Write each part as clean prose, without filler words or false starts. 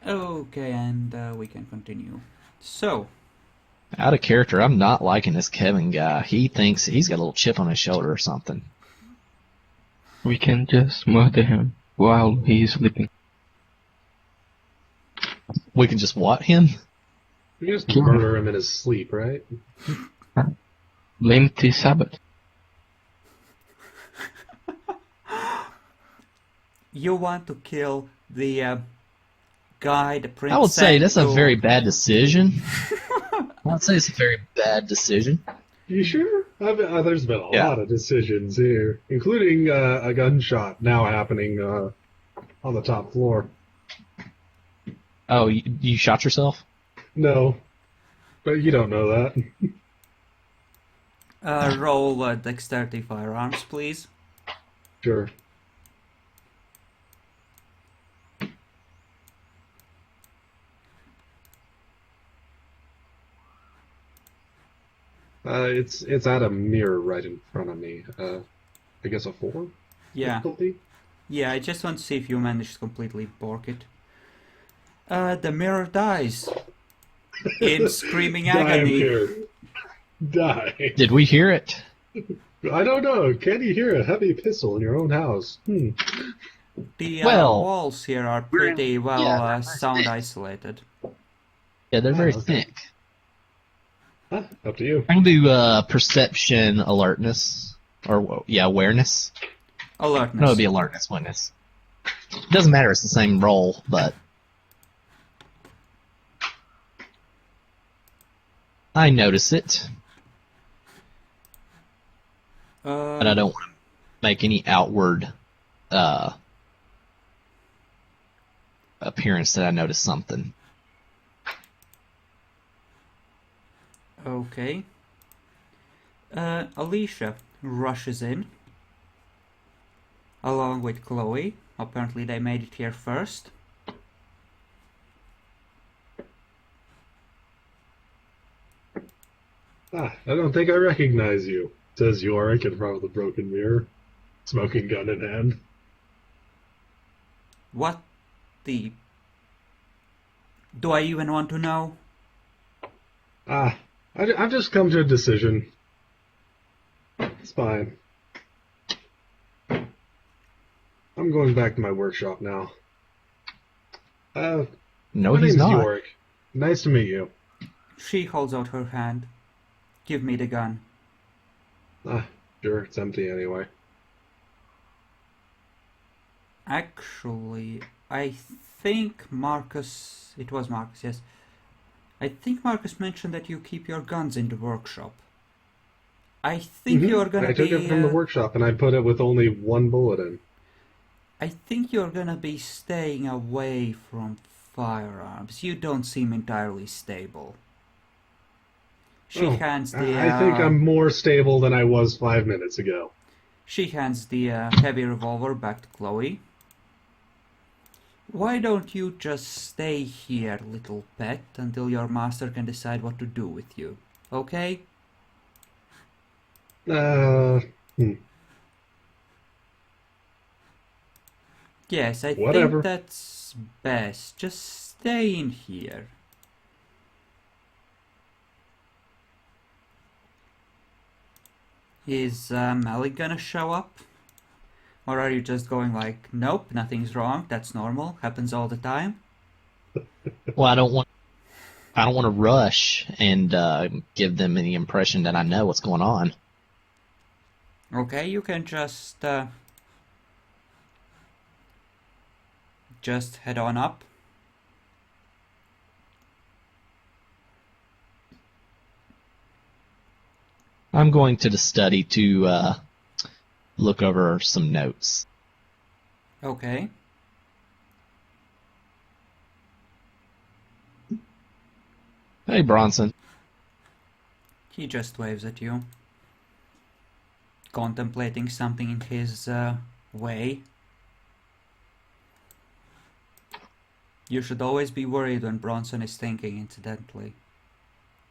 Okay, and we can continue. So, Out of character, I'm not liking this Kevin guy. He thinks he's got a little chip on his shoulder or something. We can just murder him while he is sleeping. We can just what him? You just Kill murder him in his sleep, right? Blame the Sabbath. you want to kill the guy, the prince? I would say that's a very bad decision. I'd say it's a very bad decision. You sure? There's been a Yeah. lot of decisions here, including a gunshot now happening on the top floor. Oh, you shot yourself? No, but you don't know that. Roll dexterity firearms, please. Sure. It's at a mirror right in front of me. I guess a 4? Yeah. Difficulty? Yeah, I just want to see if you manage to completely bork it. The mirror dies. In screaming Die, agony. mirror. Die. Did we hear it? I don't know. Can you hear a heavy pistol in your own house? The Well, walls here are pretty well sound isolated. Yeah, they're very okay. thick. Huh, up to you. I can do perception alertness. Or, yeah, awareness. Alertness. No, it would be alertness, witness. It doesn't matter, it's the same roll, but... I notice it, but I don't want to make any outward appearance that I notice something. Okay. Alicia rushes in, along with Chloe. Apparently they made it here first. I don't think I recognize you, says Yorrick in front of the broken mirror, smoking gun in hand. What the... Do I even want to know? I've just come to a decision. It's fine. I'm going back to my workshop now. No, my he's name's not. Yorrick. Nice to meet you. She holds out her hand. Give me the gun. Sure, it's empty anyway. Actually, I think Marcus... It was Marcus, yes. I think Marcus mentioned that you keep your guns in the workshop. I think you're gonna I took it from the workshop and I put it with only one bullet in. I think you're gonna be staying away from firearms. You don't seem entirely stable. She hands the... I think I'm more stable than I was 5 minutes ago. She hands the heavy revolver back to Chloe. Why don't you just stay here, little pet, until your master can decide what to do with you? Okay? Yes, I Whatever. think that's best. Just stay in here. Is Malik gonna show up? Or are you just going like, nope, nothing's wrong, that's normal, happens all the time? Well, I don't want to rush and give them any impression that I know what's going on. Okay, you can just head on up. I'm going to the study to look over some notes. Okay. Hey, Bronson. He just waves at you, contemplating something in his way. You should always be worried when Bronson is thinking, incidentally.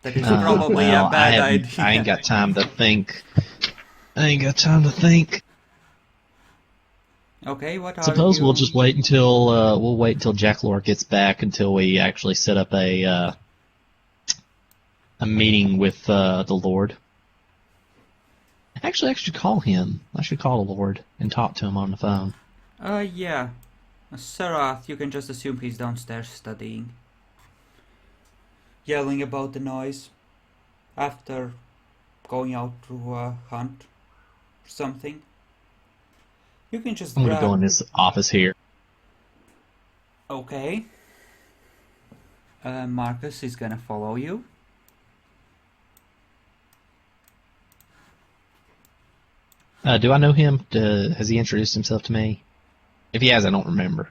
That is probably well, a bad idea. I ain't got time to think. I ain't got time to think. Okay, what are Suppose you... we'll just wait until Jack Lord gets back until we actually set up a meeting with the Lord. Actually, I should call him. I should call the Lord and talk to him on the phone. Yeah. Sarath, you can just assume he's downstairs studying. Yelling about the noise. After going out to hunt or something. You can just I'm grab... gonna go in this office here. Okay. Marcus is gonna follow you. Do I know him? Has he introduced himself to me? If he has, I don't remember.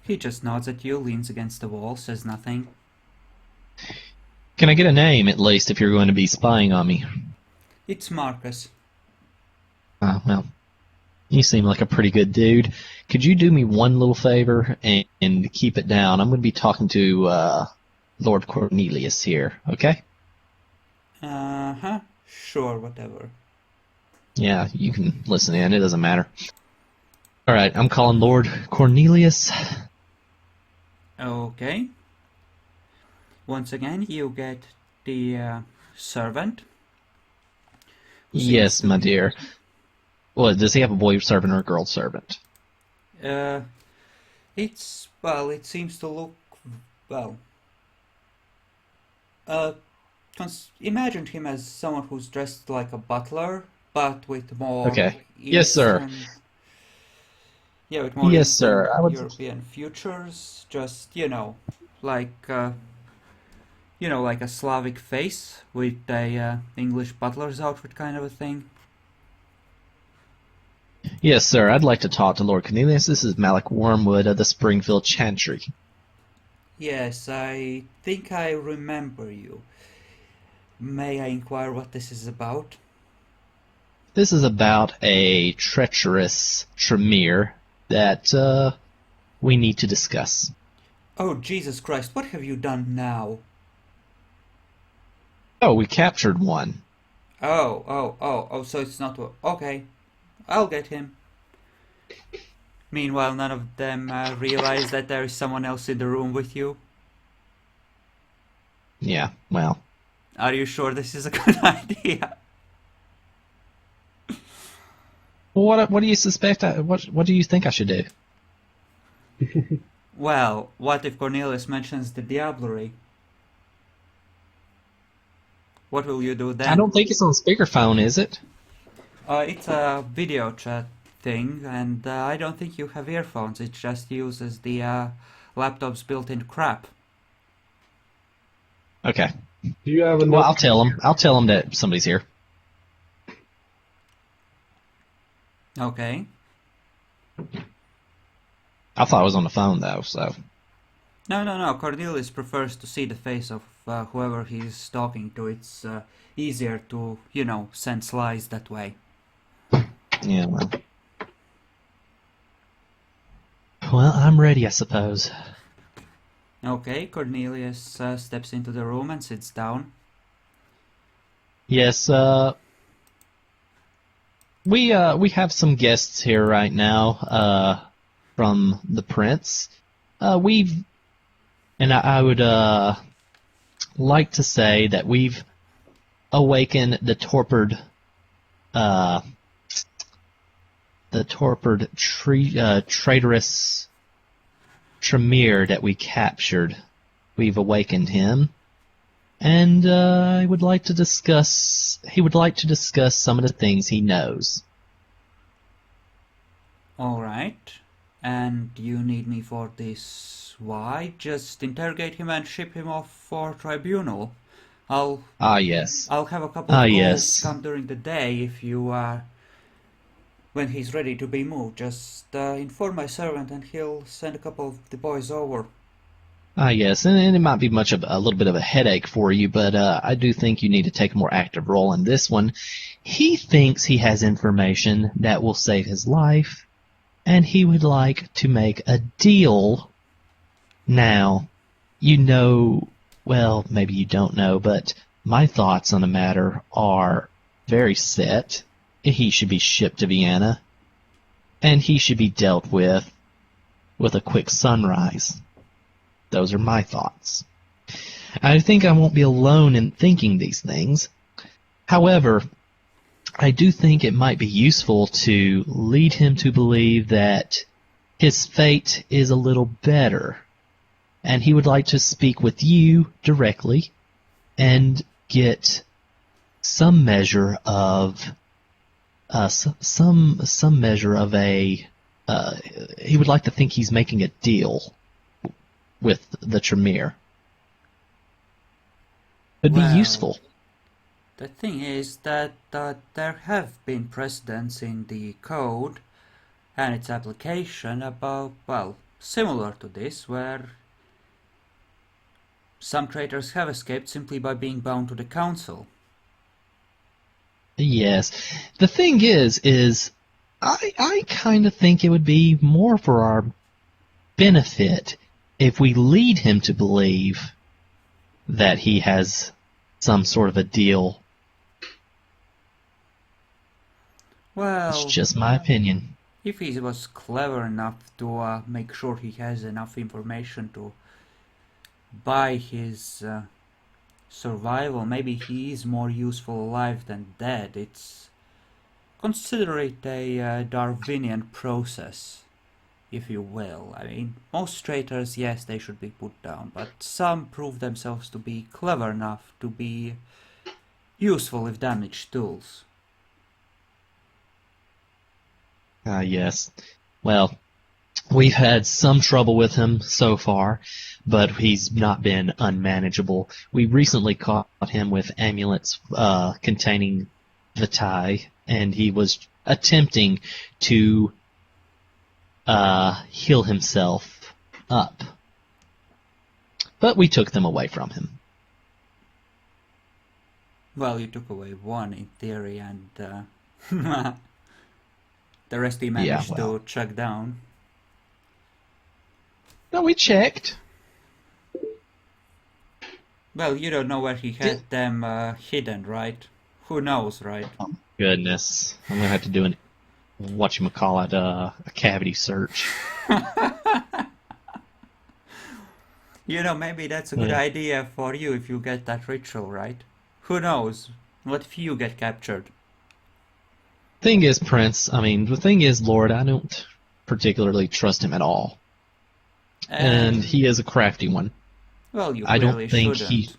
He just nods at you, leans against the wall, says nothing. Can I get a name, at least, if you're going to be spying on me? It's Marcus. Well, you seem like a pretty good dude. Could you do me one little favor and keep it down? I'm going to be talking to Lord Cornelius here, okay? Uh-huh. Sure, whatever. Yeah, you can listen in. It doesn't matter. All right, I'm calling Lord Cornelius. Okay. Once again, you get the servant. Yes, my dear. Well, does he have a boy servant or a girl servant? It's, well, it seems to look, well... imagine him as someone who's dressed like a butler, but with more... Okay. Yes, sir. Yeah, with more Yes, sir. Eastern I would... European features, just, like a Slavic face with a English butler's outfit kind of a thing. Yes, sir. I'd like to talk to Lord Cornelius. This is Malik Wormwood of the Springfield Chantry. Yes, I think I remember you. May I inquire what this is about? This is about a treacherous Tremere that we need to discuss. Oh, Jesus Christ, what have you done now? Oh, we captured one. Oh, so it's not... Okay, I'll get him. Meanwhile, none of them realize that there is someone else in the room with you. Yeah, well. Are you sure this is a good idea? What do you suspect? What do you think I should do? Well, what if Cornelius mentions the diablerie? What will you do then? I don't think it's on speakerphone, is it? It's a video chat thing, and I don't think you have earphones. It just uses the laptop's built-in crap. Okay. Do you have enough? Well, I'll tell him. I'll tell him that somebody's here. Okay. I thought I was on the phone though, so. No. Cornelius prefers to see the face of whoever he's talking to. It's easier to, sense lies that way. Yeah. Well, I'm ready, I suppose. Okay, Cornelius steps into the room and sits down. Yes. We have some guests here right now. From the prince. I would like to say that we've awakened the torpid traitorous Tremere that we captured. We've awakened him, and he would like to discuss some of the things he knows. All right. And you need me for this. Why? Just interrogate him and ship him off for tribunal. Yes. I'll have a couple of calls yes. come during the day if you when he's ready to be moved. Just inform my servant and he'll send a couple of the boys over. Yes, and it might be a little bit of a headache for you, but I do think you need to take a more active role in this one. He thinks he has information that will save his life, and he would like to make a deal. Now, well, maybe you don't know, but my thoughts on the matter are very set. He should be shipped to Vienna, and he should be dealt with a quick sunrise. Those are my thoughts. I think I won't be alone in thinking these things. However, I do think it might be useful to lead him to believe that his fate is a little better, and he would like to speak with you directly and get some measure of some measure of a. He would like to think he's making a deal with the Tremere. It'd be useful. The thing is that there have been precedents in the code and its application about, well, similar to this, where some traitors have escaped simply by being bound to the council. Yes. The thing is I kind of think it would be more for our benefit if we lead him to believe that he has some sort of a deal. Well, It's just my opinion. if he was clever enough to make sure he has enough information to buy his survival, maybe he is more useful alive than dead. Consider it a Darwinian process, if you will. I mean, most traitors, yes, they should be put down, but some prove themselves to be clever enough to be useful with damaged tools. Yes. Well, we've had some trouble with him so far, but he's not been unmanageable. We recently caught him with amulets containing vitae, and he was attempting to heal himself up. But we took them away from him. Well, you took away one in theory, and the rest he managed to track down. No, we checked. Well, you don't know where he had them hidden, right? Who knows, right? Oh, goodness. I'm going to have to do a cavity search. You know, maybe that's a good idea for you if you get that ritual, right? Who knows? What if you get captured? The thing is, Lord, I don't particularly trust him at all. And he is a crafty one. Well, you really shouldn't.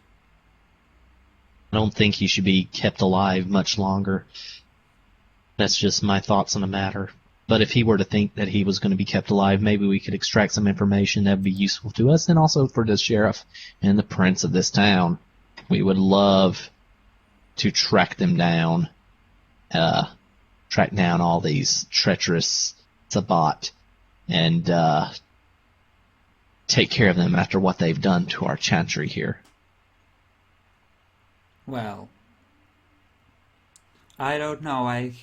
I don't think he should be kept alive much longer. That's just my thoughts on the matter. But if he were to think that he was going to be kept alive, maybe we could extract some information that would be useful to us, and also for the sheriff and the prince of this town. We would love to track them down, track down all these treacherous Sabbat, and take care of them after what they've done to our Chantry here. Well, I don't know. It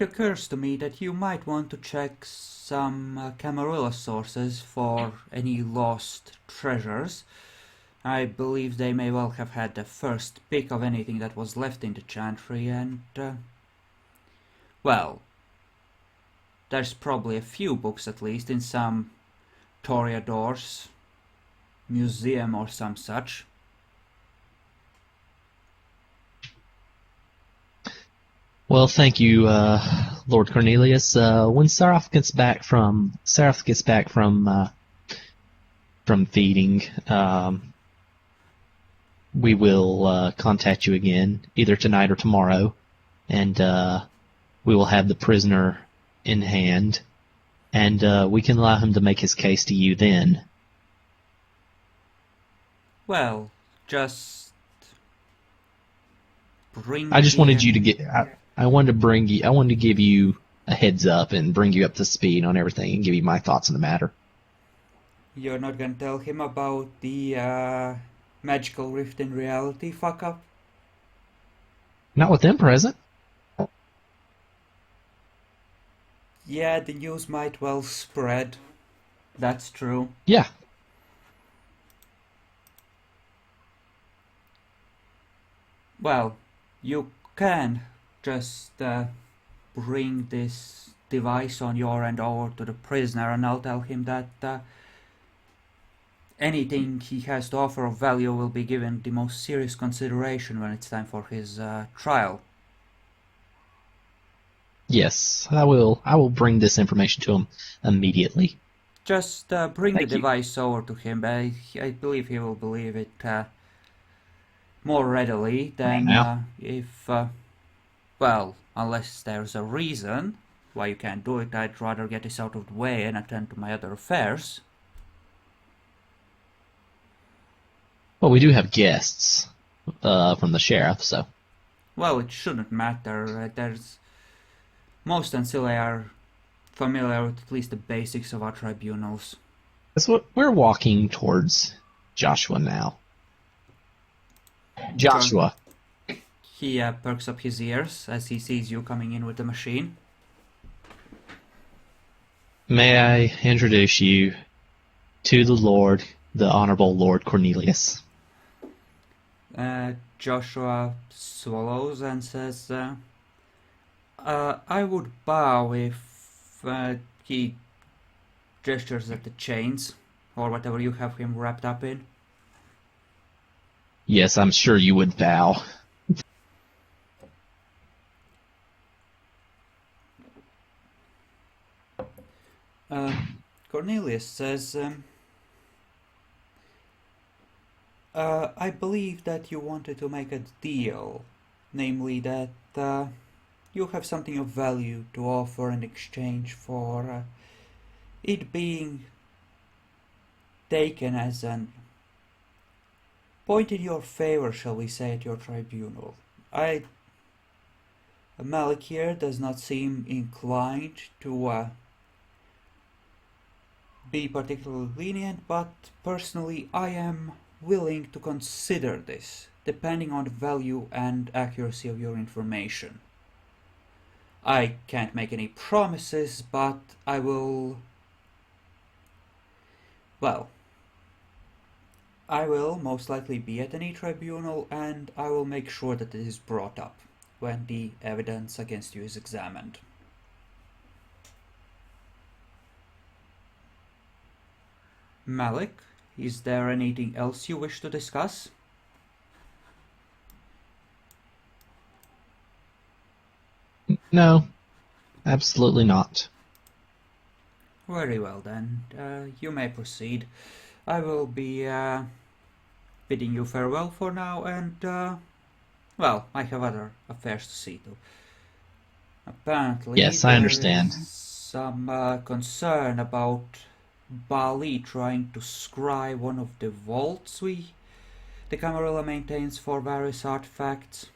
occurs to me that you might want to check some Camarilla sources for any lost treasures. I believe they may well have had the first pick of anything that was left in the Chantry, and well, there's probably a few books at least in some Toreador's museum or some such. Well, thank you, Lord Cornelius. When Seraph gets back from feeding, we will contact you again, either tonight or tomorrow, and we will have the prisoner in hand, and we can allow him to make his case to you then. Well, just bring. I just wanted you to get. I wanted to give you a heads up and bring you up to speed on everything and give you my thoughts on the matter. You're not gonna tell him about the magical rift in reality fuck up? Not with them present. Yeah, the news might well spread. That's true. Yeah. Well, you can just bring this device on your end over to the prisoner, and I'll tell him that anything he has to offer of value will be given the most serious consideration when it's time for his trial. Yes, I will. I will bring this information to him immediately. Just bring the Thank you. device over to him. I believe he will believe it more readily than Now. if, well, unless there's a reason why you can't do it. I'd rather get this out of the way and attend to my other affairs. Well, we do have guests from the sheriff, so. Well, it shouldn't matter. There's most ancillary are familiar with at least the basics of our tribunals. That's what we're walking towards Joshua now. Joshua. He perks up his ears as he sees you coming in with the machine. May I introduce you to the Lord, the Honorable Lord Cornelius? Joshua swallows and says, I would bow if he gestures at the chains, or whatever you have him wrapped up in. Yes, I'm sure you would bow. Cornelius says, I believe that you wanted to make a deal, namely that you have something of value to offer in exchange for it being taken as an point in your favor, shall we say, at your tribunal. Malik here does not seem inclined to be particularly lenient, but personally I am willing to consider this, depending on the value and accuracy of your information. I can't make any promises, but I will... Well, I will most likely be at any tribunal, and I will make sure that it is brought up when the evidence against you is examined. Malik, is there anything else you wish to discuss? No, absolutely not. Very well then, you may proceed. I will be bidding you farewell for now, and well, I have other affairs to see to. Apparently, Yes, I understand. There is some concern about Bali trying to scry one of the vaults the Camarilla maintains for various artifacts.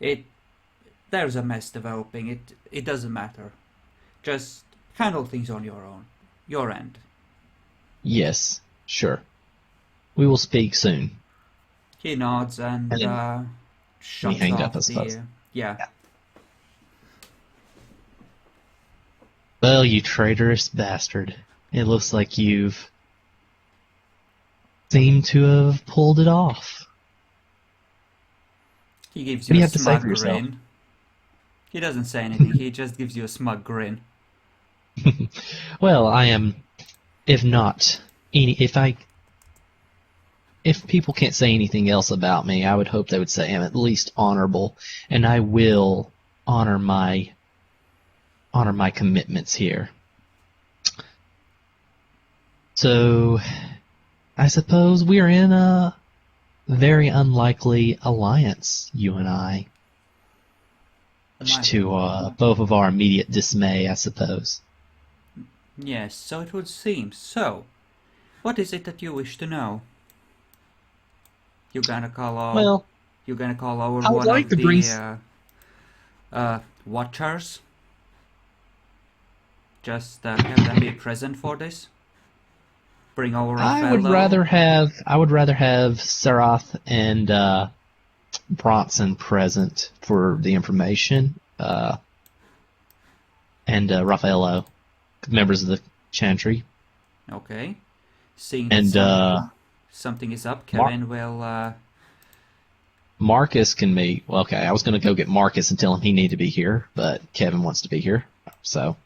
There's a mess developing. It doesn't matter. Just handle things on your end. Yes, sure. We will speak soon. He nods and shuts hanged off up, I suppose. Yeah. Well, you traitorous bastard. It looks like you've seemed to have pulled it off. He gives What do you you a have to say smug for yourself? grin. He doesn't say anything. He just gives you a smug grin. Well, I am, if people can't say anything else about me, I would hope they would say I'm at least honorable, and I will honor my commitments here. So, I suppose we're in a very unlikely alliance, you and I. Much to both of our immediate dismay, I suppose. Yes, so it would seem. So, what is it that you wish to know? You're gonna call over I would one like of to bring the watchers? Just have them be present for this? Bring over a I would rather have Sarath and Bronson present for the information, and Raffaello, members of the Chantry. Okay. Seeing and that something is up, Kevin will Marcus can meet. Well, okay, I was going to go get Marcus and tell him he needed to be here, but Kevin wants to be here. So,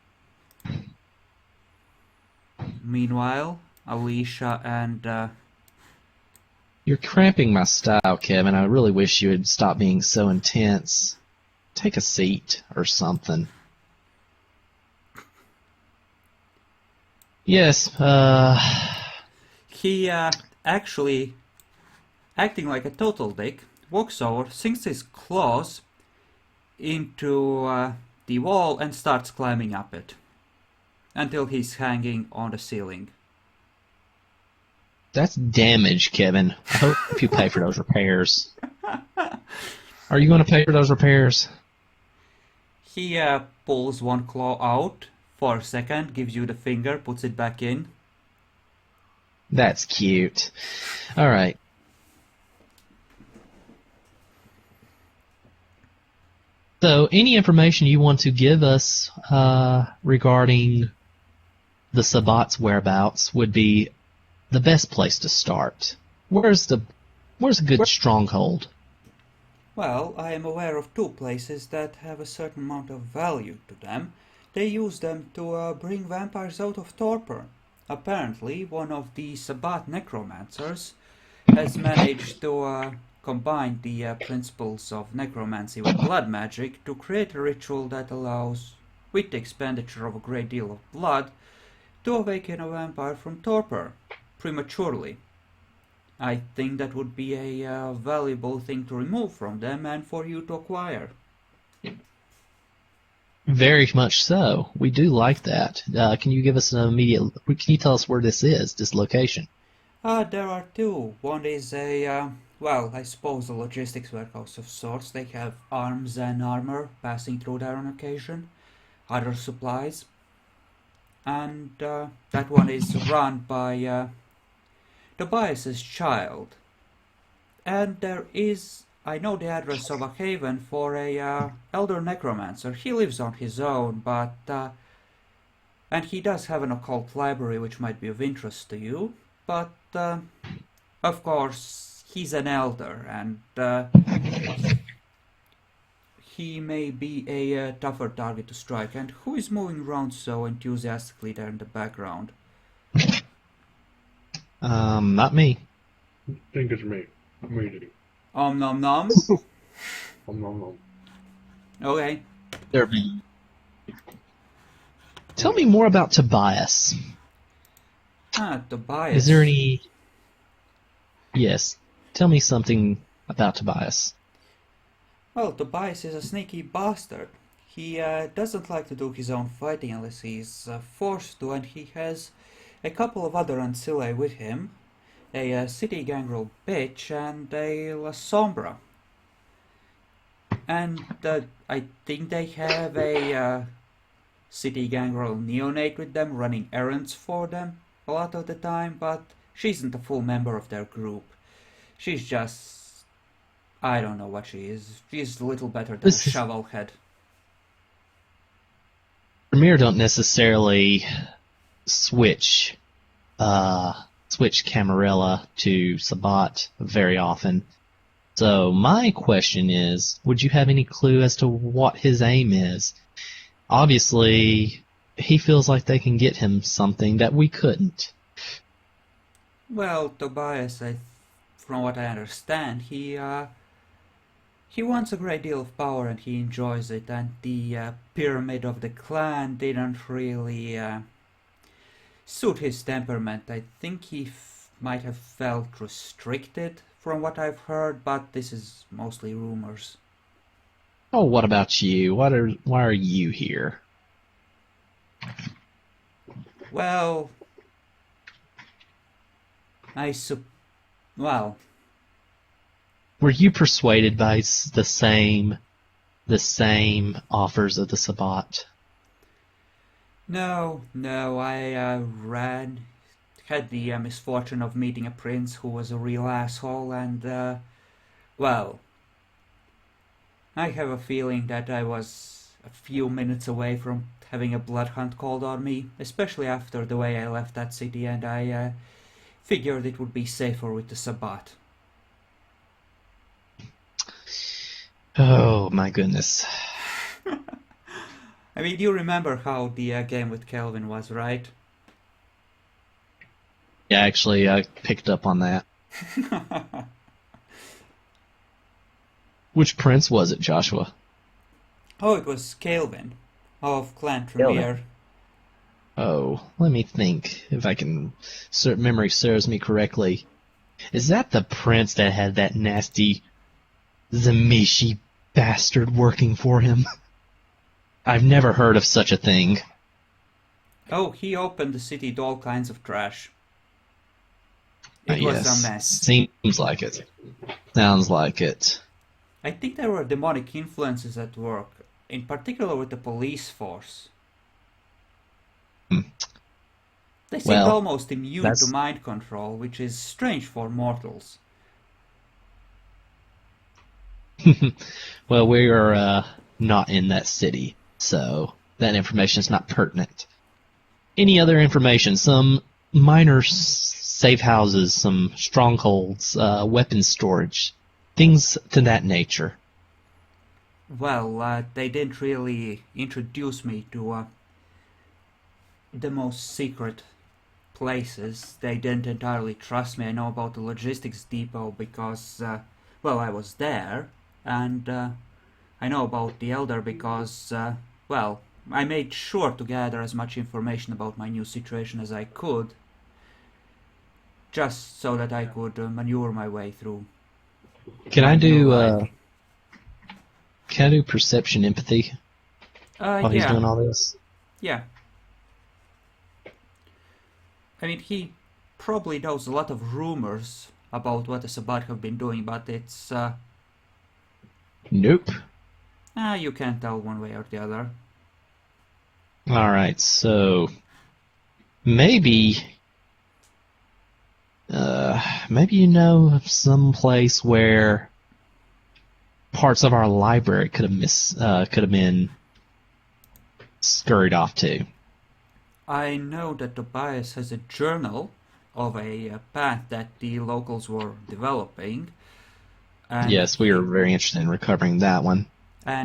Meanwhile, Alicia and you're cramping my style, Kevin. I really wish you would stop being so intense. Take a seat or something. Yes, he actually, acting like a total dick, walks over, sinks his claws into the wall and starts climbing up it until he's hanging on the ceiling. that's damage, Kevin. I hope you pay for those repairs. Are you going to pay for those repairs? He pulls one claw out for a second, gives you the finger, puts it back in. That's cute. All right. So, any information you want to give us regarding the Sabbat's whereabouts would be the best place to start. Where's a good stronghold? Well, I am aware of two places that have a certain amount of value to them. They use them to bring vampires out of torpor. Apparently, one of the Sabbat necromancers has managed to combine the principles of necromancy with blood magic to create a ritual that allows, with the expenditure of a great deal of blood, to awaken a vampire from torpor prematurely. I think that would be a valuable thing to remove from them and for you to acquire. Very much so. We do like that. Can you give us an immediate? Can you tell us where this is? This location? There are two. One is well, I suppose a logistics warehouse of sorts. They have arms and armor passing through there on occasion, other supplies. And that one is run by Tobias's child. And there is, I know the address of a haven for a elder necromancer. He lives on his own, but and he does have an occult library which might be of interest to you. But of course, he's an elder, and he may be a tougher target to strike. And who is moving around so enthusiastically there in the background? Not me. I think it's me. I'm reading. Nom nom. Nom. Okay. There. Tell me more about Tobias. Tobias. Is there any? Yes. Tell me something about Tobias. Well, Tobias is a sneaky bastard. He doesn't like to do his own fighting unless he's forced to, and he has a couple of other ancillae with him. A city gangrel bitch and a La Sombra. And I think they have a city gangrel neonate with them, running errands for them a lot of the time, but she isn't a full member of their group. She's just, I don't know what she is. She's a little better than a shovelhead. Tremere don't necessarily switch Camarilla to Sabbat very often. So my question is, would you have any clue as to what his aim is? Obviously, he feels like they can get him something that we couldn't. Well, Tobias, from what I understand, he wants a great deal of power and he enjoys it, and the pyramid of the clan didn't really suit his temperament. I think he might have felt restricted from what I've heard, but this is mostly rumors. Oh, what about you? Why are you here? Well, well, were you persuaded by the same offers of the Sabbat? No, I had the misfortune of meeting a prince who was a real asshole, and well, I have a feeling that I was a few minutes away from having a blood hunt called on me, especially after the way I left that city, and I figured it would be safer with the Sabbat. Oh my goodness. I mean, you remember how the game with Kelvin was, right? Yeah, actually, I picked up on that. Which prince was it, Joshua? Oh, it was Kelvin of Clan Kelvin. Tremere. Oh, let me think if I can. Memory serves me correctly. Is that the prince that had that nasty Zamishi bastard working for him? I've never heard of such a thing. Oh, he opened the city to all kinds of trash. It was Yes, a mess. seems like it. Sounds like it. I think there were demonic influences at work, in particular with the police force. Hmm. They seemed Well, almost immune to that's mind control, which is strange for mortals. well, we are not in that city, so that information is not pertinent. Any other information? Some minor safe houses, some strongholds, weapons storage, things to that nature. Well, they didn't really introduce me to the most secret places. They didn't entirely trust me. I know about the logistics depot because, well, I was there, and I know about the Elder because, well, I made sure to gather as much information about my new situation as I could, just so that I could maneuver my way through Can my I new do life. can I do perception empathy while he's doing Yeah, all this? yeah. I mean, he probably knows a lot of rumors about what the Sabbat have been doing, but it's, Nope. you can't tell one way or the other. All right, so maybe maybe you know of some place where parts of our library could have been scurried off to. I know that Tobias has a journal of a path that the locals were developing, and Yes, we are very interested in recovering that one.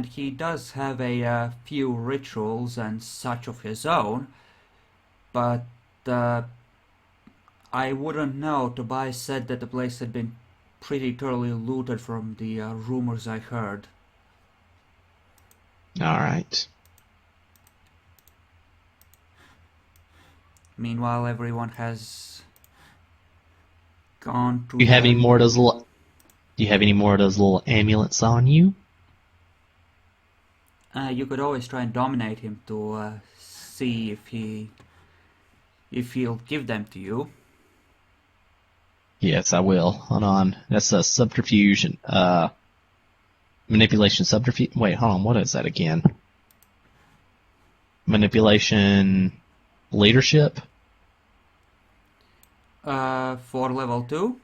he does have a few rituals and such of his own, but I wouldn't know. Tobias said that the place had been pretty thoroughly looted from the rumors I heard. All right. Meanwhile, everyone has gone to Do you have any their... more of those little? Do you have any more of those little amulets on you? You could always try and dominate him to see if he'll give them to you. Yes, I will. Hold on. That's a subterfuge. Manipulation subterfuge. Wait, hold on. What is that again? Manipulation leadership? For level 2?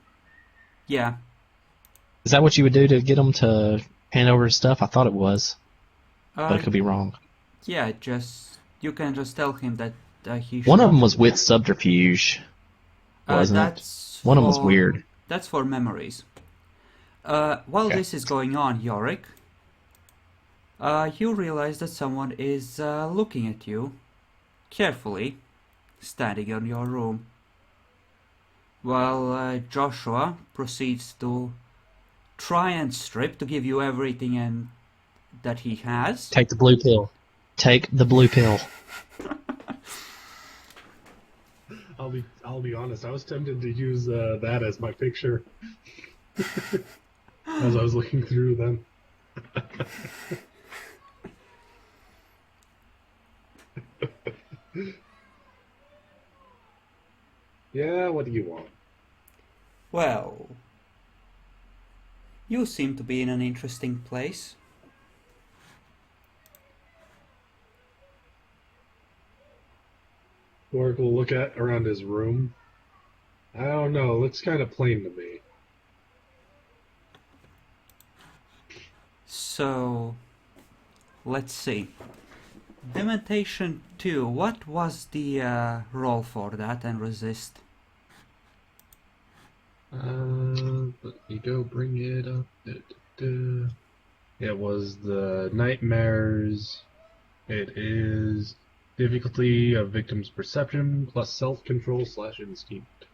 Yeah. Is that what you would do to get them to hand over his stuff? I thought it was, but I could be wrong. Yeah, you can just tell him that he should... One of them was with subterfuge, wasn't it? That's One of them was for- weird. That's for memories. While Okay. this is going on, Yorrick, you realize that someone is looking at you carefully, standing in your room, while Joshua proceeds to try and strip to give you everything and that he has. Take the blue pill. Take the blue pill. I'll be honest. I was tempted to use that as my picture as I was looking through them. Yeah, what do you want? Well, you seem to be in an interesting place. Yorrick will look at around his room. I don't know. Looks kind of plain to me. So, let's see. Dementation 2, what was the roll for that and resist? Let me go bring it up. It was the nightmares. It is difficulty of victim's perception plus self-control / instinct.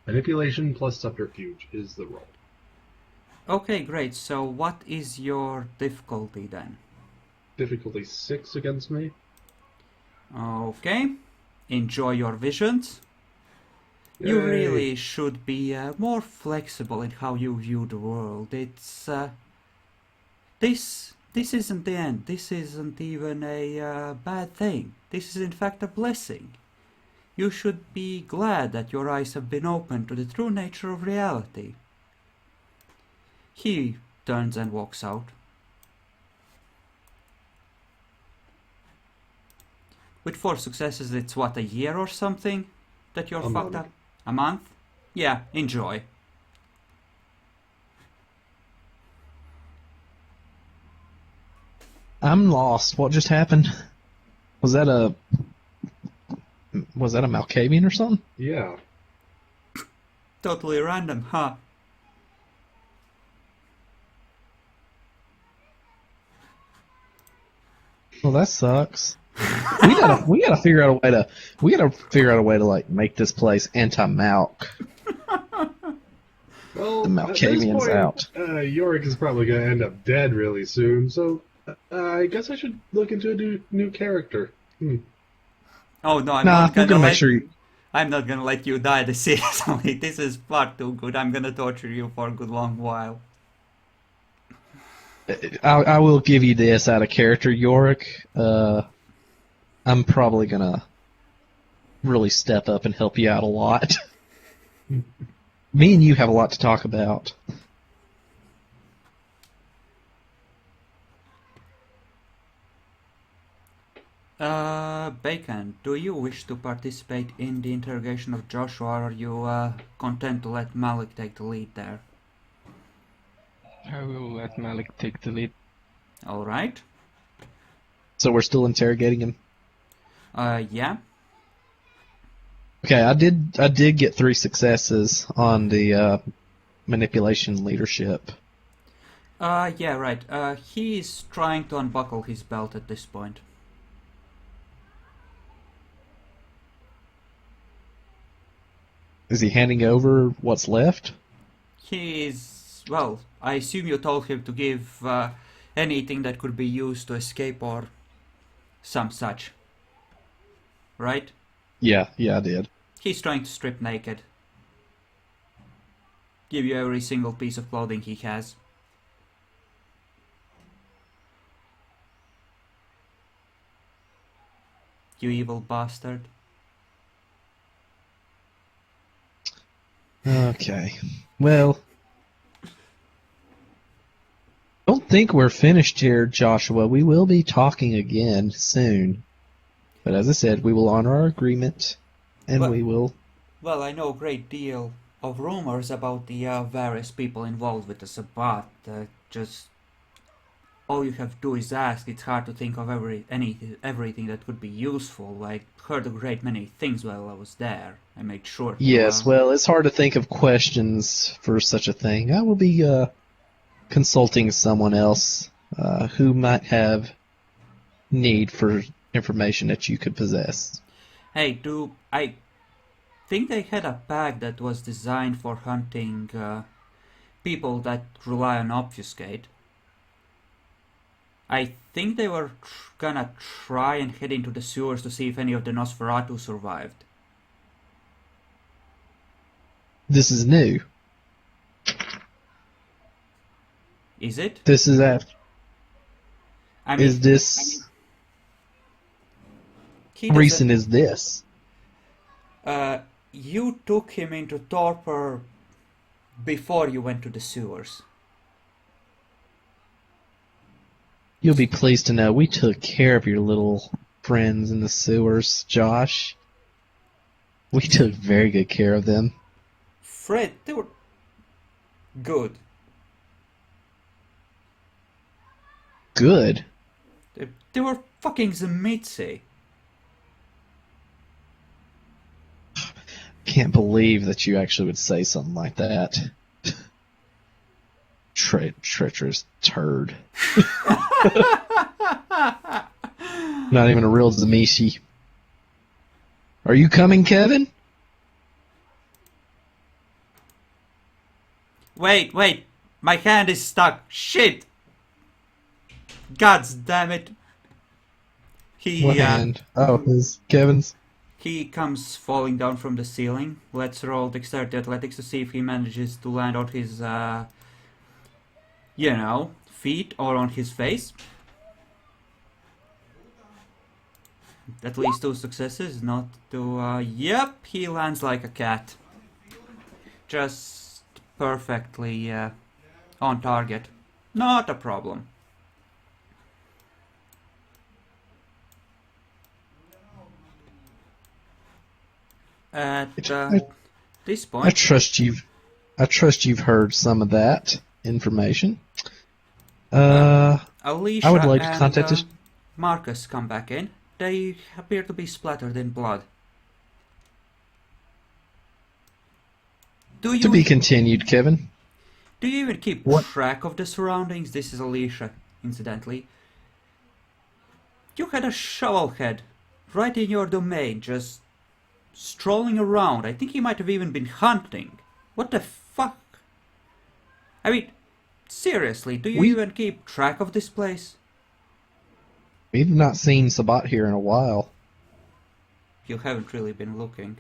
Manipulation plus subterfuge is the roll. Okay, great. So what is your difficulty then? Difficulty 6 against me. Okay. Enjoy your visions. You Yay. really should be more flexible in how you view the world. It's this isn't the end. This isn't even a bad thing. This is in fact a blessing. You should be glad that your eyes have been opened to the true nature of reality. He turns and walks out. With 4 successes, it's what, a year or something that you're A fucked month. up? A month? Yeah, enjoy. I'm lost. What just happened? Was that a Malkavian or something? Yeah. Totally random, huh? Well, that sucks. we gotta figure out a way to like make this place anti-Malk. Well, The at this Malkavian's point, out. Yorrick is probably going to end up dead really soon, so I guess I should look into a new character. Oh no, I'm Nah, not we're gonna gonna let make sure. I'm not gonna let you die this seriously. This is far too good. I'm gonna torture you for a good long while. I will give you this out of character, Yorrick. I'm probably gonna really step up and help you out a lot. Me and you have a lot to talk about. Bacon, do you wish to participate in the interrogation of Joshua, or are you content to let Malik take the lead there? I will let Malik take the lead. Alright. So we're still interrogating him. Yeah. Okay, I did get 3 successes on the manipulation leadership. Yeah, right. He's trying to unbuckle his belt at this point. Is he handing over what's left? He's... well, I assume you told him to give anything that could be used to escape or some such. Right? Yeah, I did. He's trying to strip naked. Give you every single piece of clothing he has. You evil bastard. Okay. Well, don't think we're finished here, Joshua. We will be talking again soon. But as I said, we will honor our agreement, and Well- we will... Well, I know a great deal of rumors about the various people involved with the Sabbat. Just all you have to do is ask. It's hard to think of everything that could be useful. I heard a great many things while I was there. I made sure to, Yes, well, it's hard to think of questions for such a thing. I will be consulting someone else who might have need for information that you could possess. Hey, I think they had a bag that was designed for hunting people that rely on obfuscate. I think they were gonna try and head into the sewers to see if any of the Nosferatu survived. This is new. Is it? This is after. I mean, Is this he doesn't- recent? Is this? You took him into torpor before you went to the sewers. You'll be pleased to know we took care of your little friends in the sewers, Josh. We took very good care of them. Fred, they were good. Good. They were fucking Zemitzi. Can't believe that you actually would say something like that. Treacherous turd. Not even a real Zamishi. Are you coming, Kevin? Wait, my hand is stuck. Shit! God damn it. What hand? Oh, his Kevin's. He comes falling down from the ceiling. Let's roll dexterity athletics to see if he manages to land on his, feet or on his face. At least 2 successes, not 2. Yep, he lands like a cat. Just perfectly on target. Not a problem. At this I point, trust you've heard some of that information. I Alicia would like to and contact this. Marcus come back in. They appear to be splattered in blood. To be continued, Kevin. Do you even keep What? track of the surroundings? This is Alicia, incidentally. You had a shovelhead right in your domain, just strolling around. I think he might have even been hunting. What the fuck? I mean, seriously, do you even keep track of this place? We've not seen Sabat here in a while. You haven't really been looking.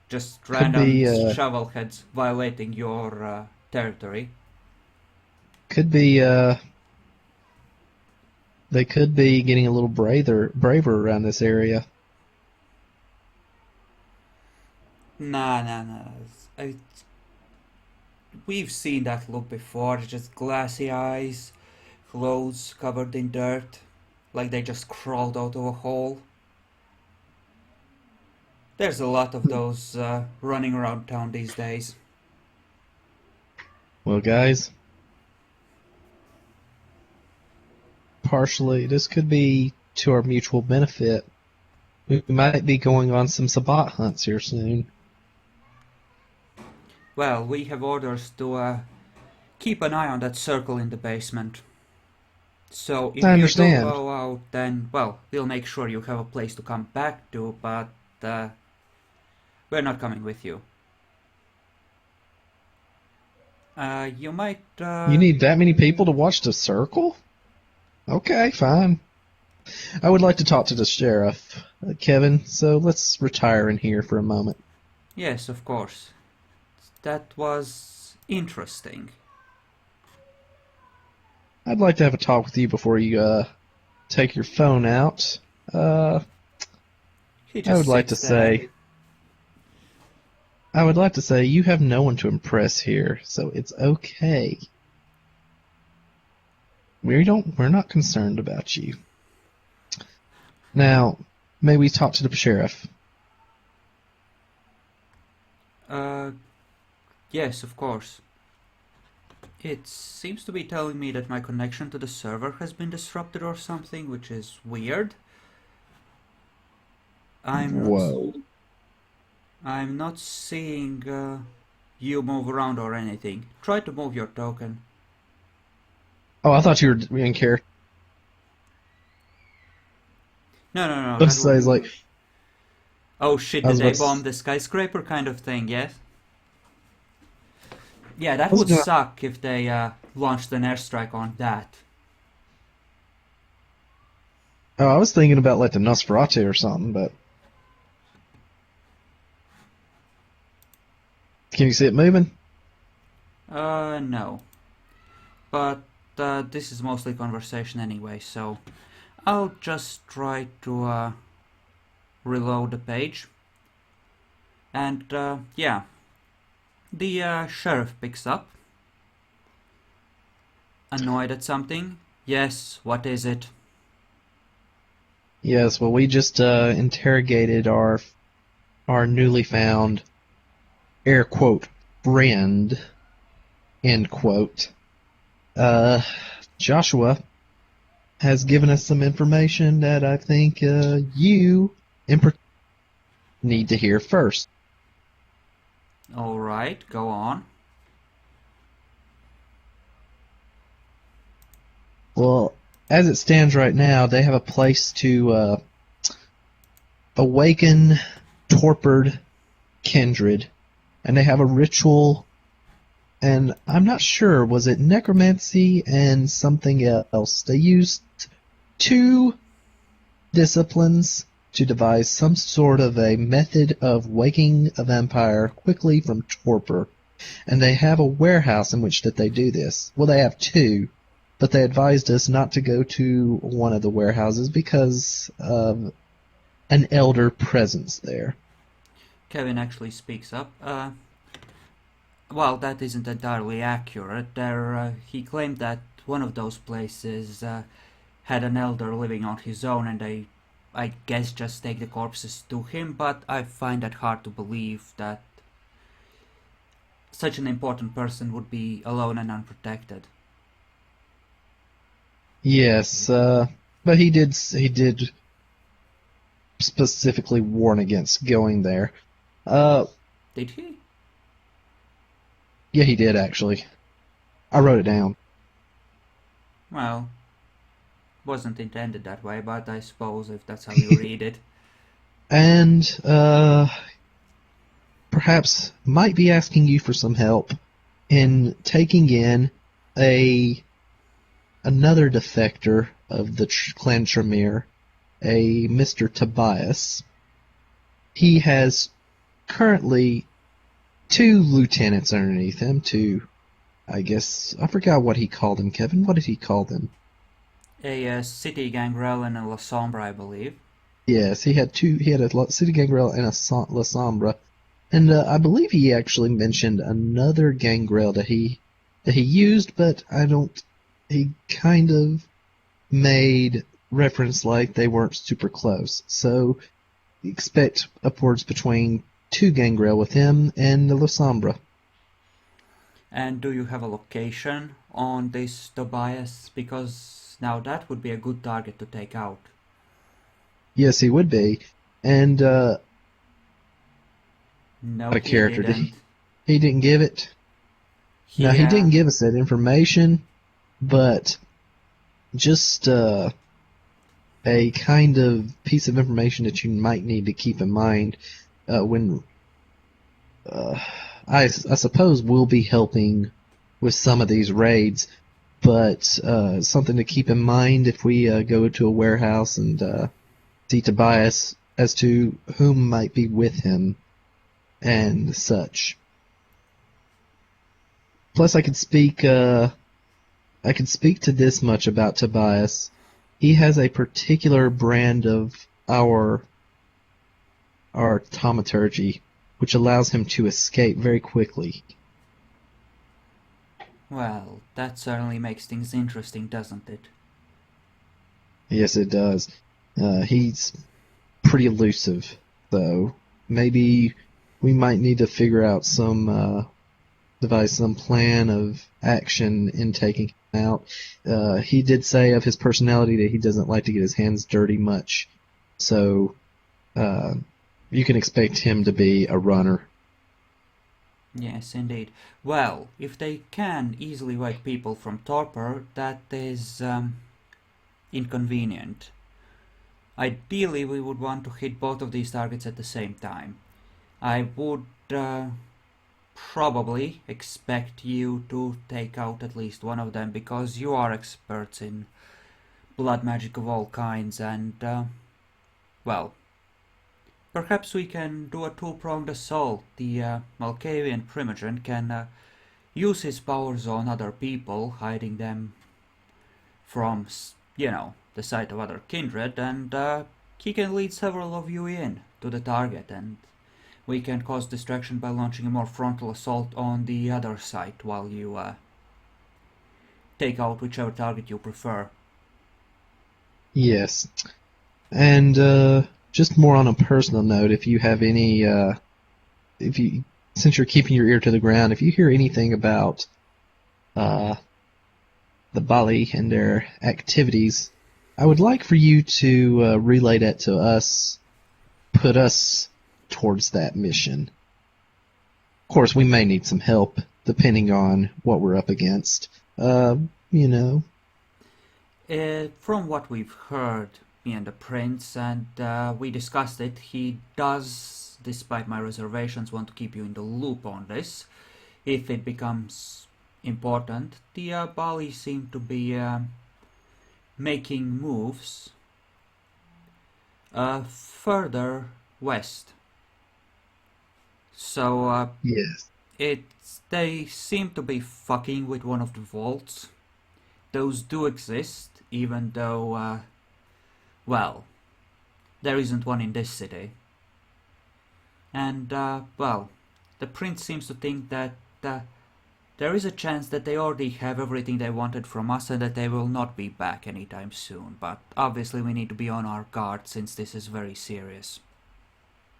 Just Could random be, shovelheads violating your territory. Could be, they could be getting a little braver around this area. Nah. We've seen that look before. Just glassy eyes, clothes covered in dirt, like they just crawled out of a hole. There's a lot of those running around town these days. Well, guys, partially, this could be to our mutual benefit. We might be going on some Sabat hunts here soon. Well, we have orders to keep an eye on that circle in the basement. So if I you do understand. go out, then, well, we'll make sure you have a place to come back to, but we're not coming with you. You might... You need that many people to watch the circle? Okay, fine. I would like to talk to the sheriff, Kevin, so let's retire in here for a moment. Yes, of course. That was interesting. I'd like to have a talk with you before you take your phone out. He just I would like to sits there. say you have no one to impress here, so it's okay. We're not concerned about you. Now, may we talk to the sheriff? Yes, of course. It seems to be telling me that my connection to the server has been disrupted or something, which is weird. Whoa. I'm not seeing you move around or anything. Try to move your token. Oh, I thought you were in character. No. Let's say it's like, Oh shit, I did was they about to bomb the skyscraper kind of thing, yes? Yeah, that I was would gonna- suck if they launched an airstrike on that. oh, I was thinking about like the Nosferatu or something, but can you see it moving? No. But this is mostly conversation anyway, so I'll just try to reload the page. And yeah, the sheriff picks up, annoyed at something. Yes, what is it? Yes, well, we just interrogated our newly found air quote friend end quote. Joshua has given us some information that I think you need to hear first. Alright, go on. Well, as it stands right now, they have a place to awaken torpid kindred, and they have a ritual, and I'm not sure, was it necromancy and something else? They used 2 disciplines to devise some sort of a method of waking a vampire quickly from torpor, and they have a warehouse in which that they do this. Well, they have 2, but they advised us not to go to one of the warehouses because of an elder presence there. Kevin actually speaks up. Well, that isn't entirely accurate. He claimed that one of those places had an elder living on his own, and they, I guess, just take the corpses to him, but I find it hard to believe that such an important person would be alone and unprotected. Yes, but he did specifically warn against going there. Did he? Yeah, he did, actually. I wrote it down. Well, wasn't intended that way, but I suppose if that's how you read it. And, perhaps might be asking you for some help in taking in another defector of the clan Tremere, a Mr. Tobias. He has currently 2 lieutenants underneath him, 2, I guess, I forgot what he called them, Kevin. What did he call them? A city gangrel and a La Sombra, I believe. Yes, he had a city gangrel and a La Sombra, and I believe he actually mentioned another gangrel that he used, but he kind of made reference like they weren't super close. So expect upwards between 2 gangrel with him and the La Sombra. And do you have a location on this Tobias? Because now that would be a good target to take out. Yes, he would be. And No, what a character. didn't. He didn't give it? No, he didn't give us that information, but just a kind of piece of information that you might need to keep in mind when I suppose we'll be helping with some of these raids, but something to keep in mind if we go to a warehouse and see Tobias as to whom might be with him and such. Plus, I could speak to this much about Tobias. He has a particular brand of our thaumaturgy, which allows him to escape very quickly. Well, that certainly makes things interesting, doesn't it? Yes, it does. He's pretty elusive, though. Maybe we might need to figure out devise some plan of action in taking him out. He did say of his personality that he doesn't like to get his hands dirty much, so you can expect him to be a runner. Yes, indeed. Well, if they can easily wake people from torpor, that is inconvenient. Ideally, we would want to hit both of these targets at the same time. I would probably expect you to take out at least one of them, because you are experts in blood magic of all kinds, and, well, perhaps we can do a 2-pronged assault. The Malkavian Primogen can use his powers on other people, hiding them from, the sight of other kindred, and he can lead several of you in to the target, and we can cause distraction by launching a more frontal assault on the other side while you take out whichever target you prefer. Yes. And just more on a personal note, if you have any, since you're keeping your ear to the ground, if you hear anything about the Bali and their activities, I would like for you to relay that to us, put us towards that mission. Of course, we may need some help, depending on what we're up against. From what we've heard, me and the prince, and we discussed it, he does, despite my reservations, want to keep you in the loop on this. If it becomes important, the Bali seem to be making moves further west. So Yes. they seem to be fucking with one of the vaults. Those do exist, even though, well, there isn't one in this city. And, well, the prince seems to think that there is a chance that they already have everything they wanted from us and that they will not be back anytime soon. But obviously we need to be on our guard since this is very serious.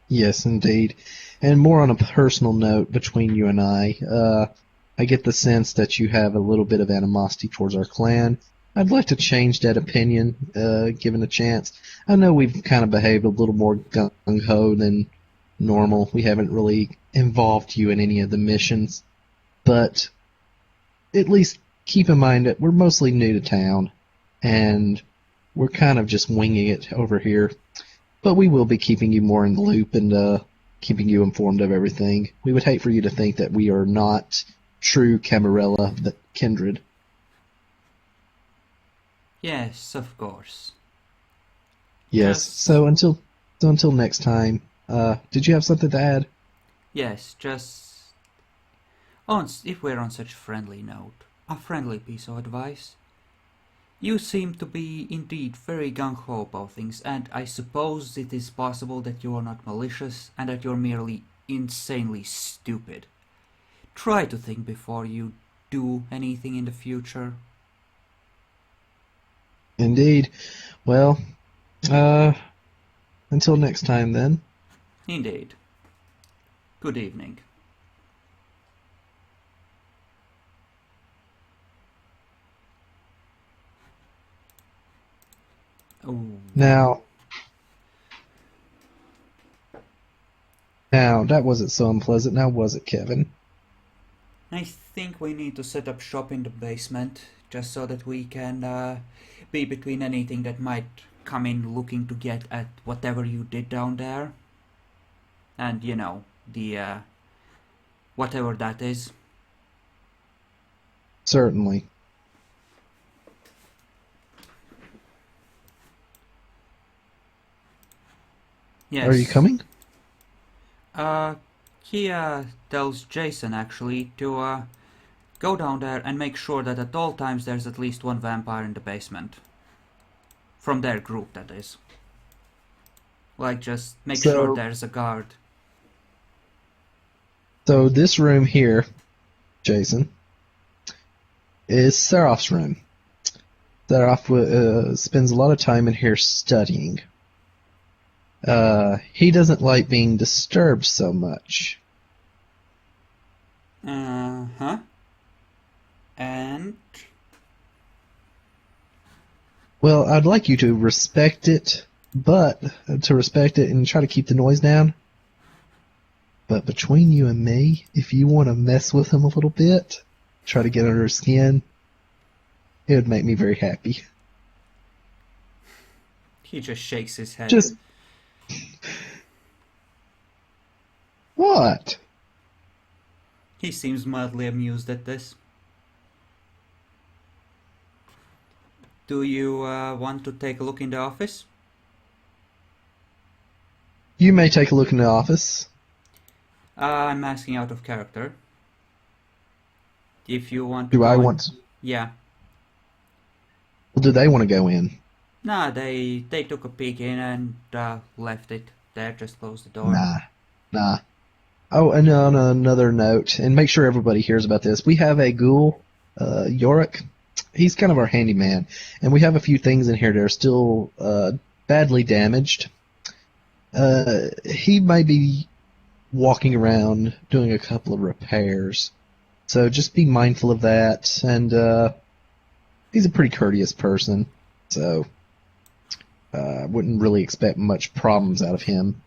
Yes, indeed. And more on a personal note between you and I get the sense that you have a little bit of animosity towards our clan. I'd like to change that opinion, given a chance. I know we've kind of behaved a little more gung-ho than normal. We haven't really involved you in any of the missions. But at least keep in mind that we're mostly new to town, and we're kind of just winging it over here. But we will be keeping you more in the loop and keeping you informed of everything. We would hate for you to think that we are not true Camarilla kindred. Yes, of course. Yes. Just- So until next time. Did you have something to add? Yes, just if we're on such a friendly note, a friendly piece of advice. You seem to be indeed very gung-ho about things, and I suppose it is possible that you are not malicious and that you're merely insanely stupid. Try to think before you do anything in the future. Indeed. Well, until next time then. Indeed. Good evening. Oh. Now, that wasn't so unpleasant, now was it, Kevin? I think we need to set up shop in the basement, just so that we can be between anything that might come in looking to get at whatever you did down there. And, you know, the whatever that is. Certainly. Yes. Are you coming? He tells Jason actually to go down there and make sure that at all times there's at least one vampire in the basement. From their group, that is. Like, just make sure there's a guard. So this room here, Jason, is Seraph's room. Seraph spends a lot of time in here studying. He doesn't like being disturbed so much. Uh-huh. And? Well, I'd like you to respect it, but to respect it and try to keep the noise down. But between you and me, if you want to mess with him a little bit, try to get under his skin, it would make me very happy. He just shakes his head. Just... What? He seems mildly amused at this. Do you want to take a look in the office? You may take a look in the office. I'm asking out of character. If you want to Do go I in- want to? Yeah. Well, do they want to go in? Nah, they took a peek in and left it there, just closed the door. Nah. Oh, and on another note, and make sure everybody hears about this, we have a ghoul, Yorrick. He's kind of our handyman, and we have a few things in here that are still badly damaged. He might be walking around doing a couple of repairs, so just be mindful of that, and he's a pretty courteous person, so I wouldn't really expect much problems out of him.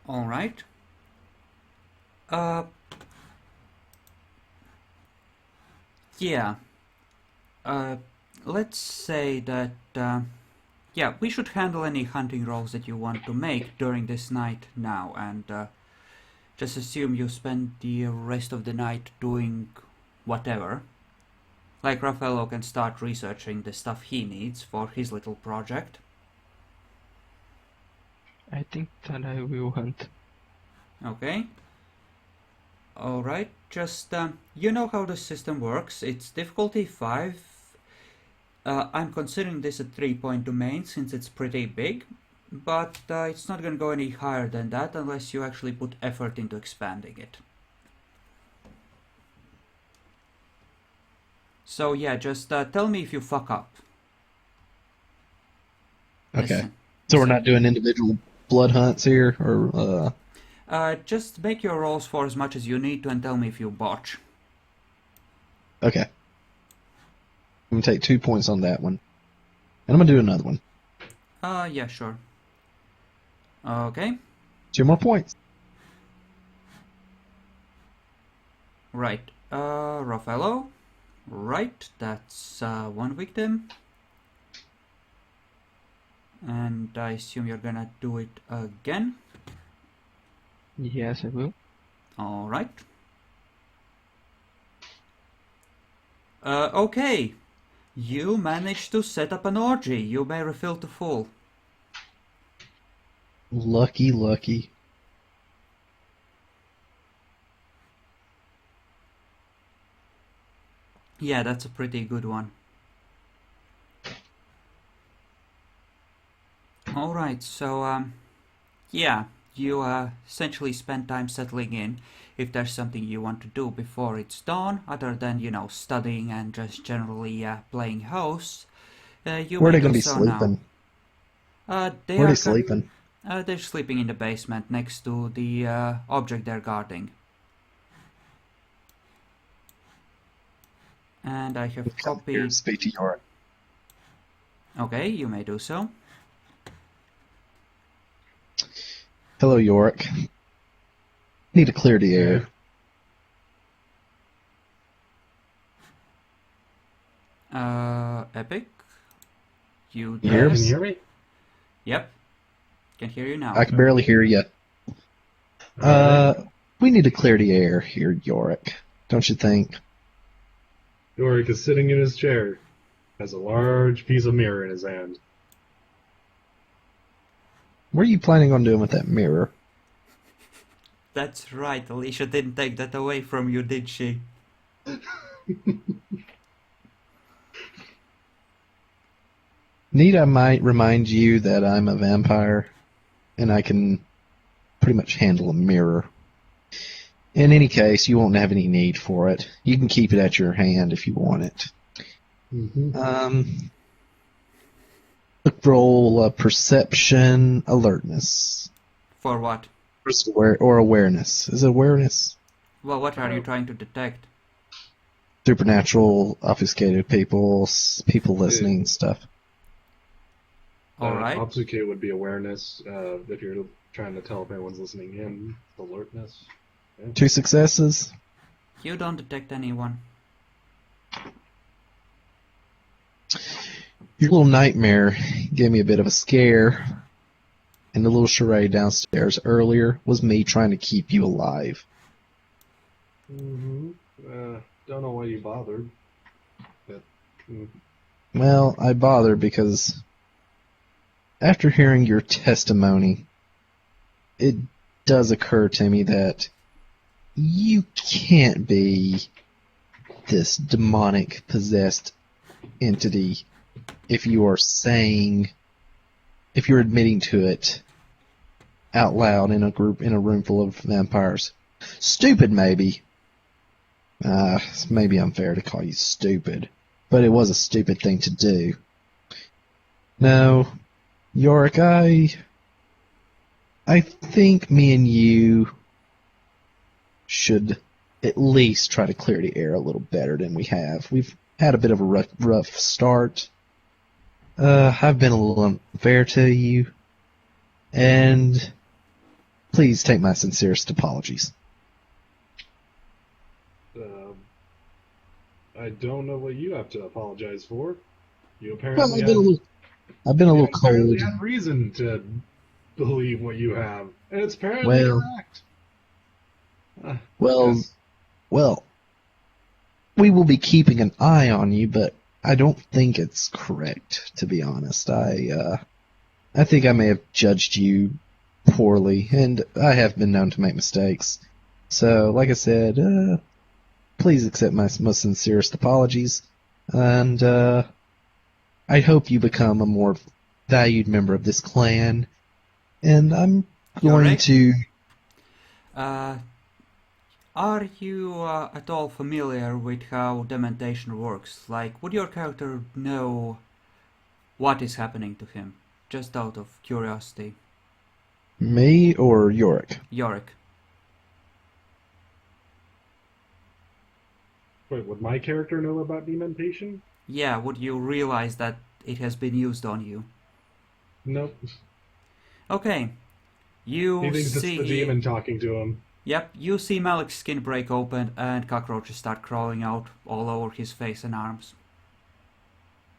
Alright. Yeah. let's say that, yeah, we should handle any hunting rolls that you want to make during this night now, and just assume you spend the rest of the night doing whatever. Like Raffaello can start researching the stuff he needs for his little project. I think that I will hunt. Okay. Alright, just, you know how the system works. It's difficulty 5. I'm considering this a 3-point domain since it's pretty big, but it's not gonna go any higher than that unless you actually put effort into expanding it. So yeah, just tell me if you fuck up. Okay. Listen. So we're not doing individual blood hunts here, or Just make your rolls for as much as you need to and tell me if you botch. okay. I'm gonna take 2 points on that one, and I'm gonna do another one. Yeah, sure. Okay, 2 more points. right. Raffaello. Right, that's 1 victim. And I assume you're gonna do it again. Yes, I will. Alright. Okay. You managed to set up an orgy. You may refill to full. Lucky, lucky. Yeah, that's a pretty good one. Alright, so, yeah, you essentially spend time settling in. If there's something you want to do before it's dawn, other than, you know, studying and just generally playing house, you Where are may they gonna do be so sleeping? now. Where are they sleeping? They're sleeping in the basement next to the object they're guarding. And I have Come here, copied... speak to Yorrick. Okay, you may do so. Hello, Yorrick. Need to clear the air. Epic? You You hear there? us? Can you hear me? Yep. Can hear you now. I can barely hear you. We need to clear the air here, Yorrick. Don't you think? Yorrick is sitting in his chair, has a large piece of mirror in his hand. What are you planning on doing with that mirror? That's right, Alicia didn't take that away from you, did she? Need I might remind you that I'm a vampire, and I can pretty much handle a mirror. In any case, you won't have any need for it. You can keep it at your hand if you want it. Mm-hmm. Roll perception, alertness, For what? or awareness. Is it awareness? Well, what are you trying to detect? Supernatural, obfuscated people, people listening, stuff. Alright. Obfuscate would be awareness. If you're trying to tell if anyone's listening in, alertness. 2 successes. You don't detect anyone. Your little nightmare gave me a bit of a scare, and the little charade downstairs earlier was me trying to keep you alive. Mm-hmm. Don't know why you bothered. But, Well, I bothered because after hearing your testimony, it does occur to me that you can't be this demonic possessed entity if you're admitting to it out loud in a room full of vampires. Stupid, maybe. Maybe unfair to call you stupid, but it was a stupid thing to do. No, Yorrick, I think me and you should at least try to clear the air a little better than we have. We've had a bit of a rough start. I've been a little unfair to you, and please take my sincerest apologies. I don't know what you have to apologize for. You Well, apparently I've been a little apparently cold. had reason to believe what you have, and it's apparently Well, correct. well, Yes. well. We will be keeping an eye on you, but I don't think it's correct, to be honest. I think I may have judged you poorly, and I have been known to make mistakes. So, like I said, please accept my most sincerest apologies, and I hope you become a more valued member of this clan. And I'm going Yorrick, to. are you at all familiar with how dementation works? Like, would your character know what is happening to him? Just out of curiosity. Me or Yorrick? Yorrick. Wait, would my character know about dementation? Yeah, would you realize that it has been used on you? Nope. Okay. He You thinks it's the see... demon talking to him. Yep, you see Malik's skin break open and cockroaches start crawling out all over his face and arms.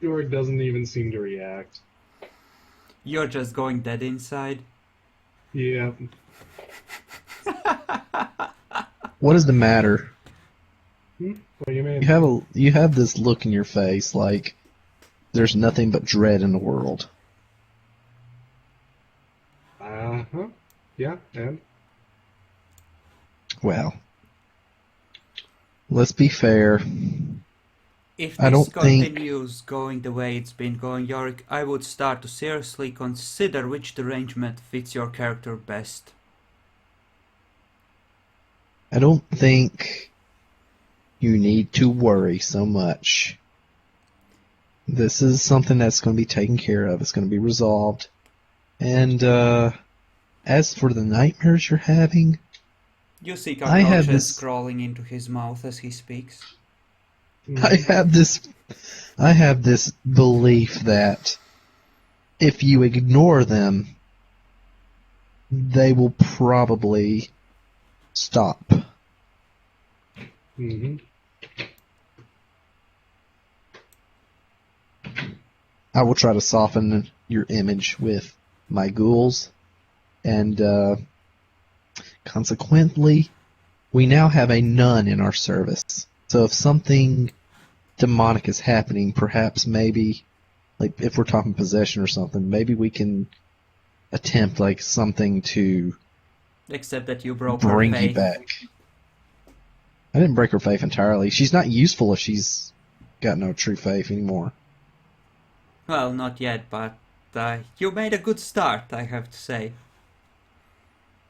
Yorrick doesn't even seem to react. You're just going dead inside. Yeah. What is the matter? What do you mean? You have this look in your face like there's nothing but dread in the world. Uh-huh. Yeah, and? Well, let's be fair. If I this don't think- continues going the way it's been going, Yorrick, I would start to seriously consider which derangement fits your character best. I don't think you need to worry so much. This is something that's going to be taken care of. It's going to be resolved. And as for the nightmares you're having, You see I have cockroaches this- crawling into his mouth as he speaks. I have this belief that if you ignore them, they will probably stop. Mm-hmm. I will try to soften your image with my ghouls, and consequently, we now have a nun in our service. So if something demonic is happening, perhaps maybe, like if we're talking possession or something, maybe we can attempt like something to Except that you broke her bring you faith. back. I didn't break her faith entirely. She's not useful if she's got no true faith anymore. Well, not yet, but you made a good start, I have to say.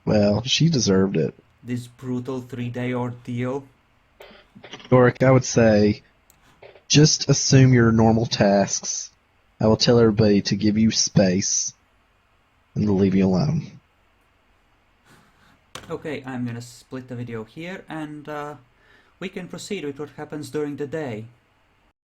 Well, she deserved it. This brutal 3-day ordeal. Yorrick, I would say, just assume your normal tasks. I will tell everybody to give you space and to leave you alone. Okay, I'm gonna split the video here and we can proceed with what happens during the day.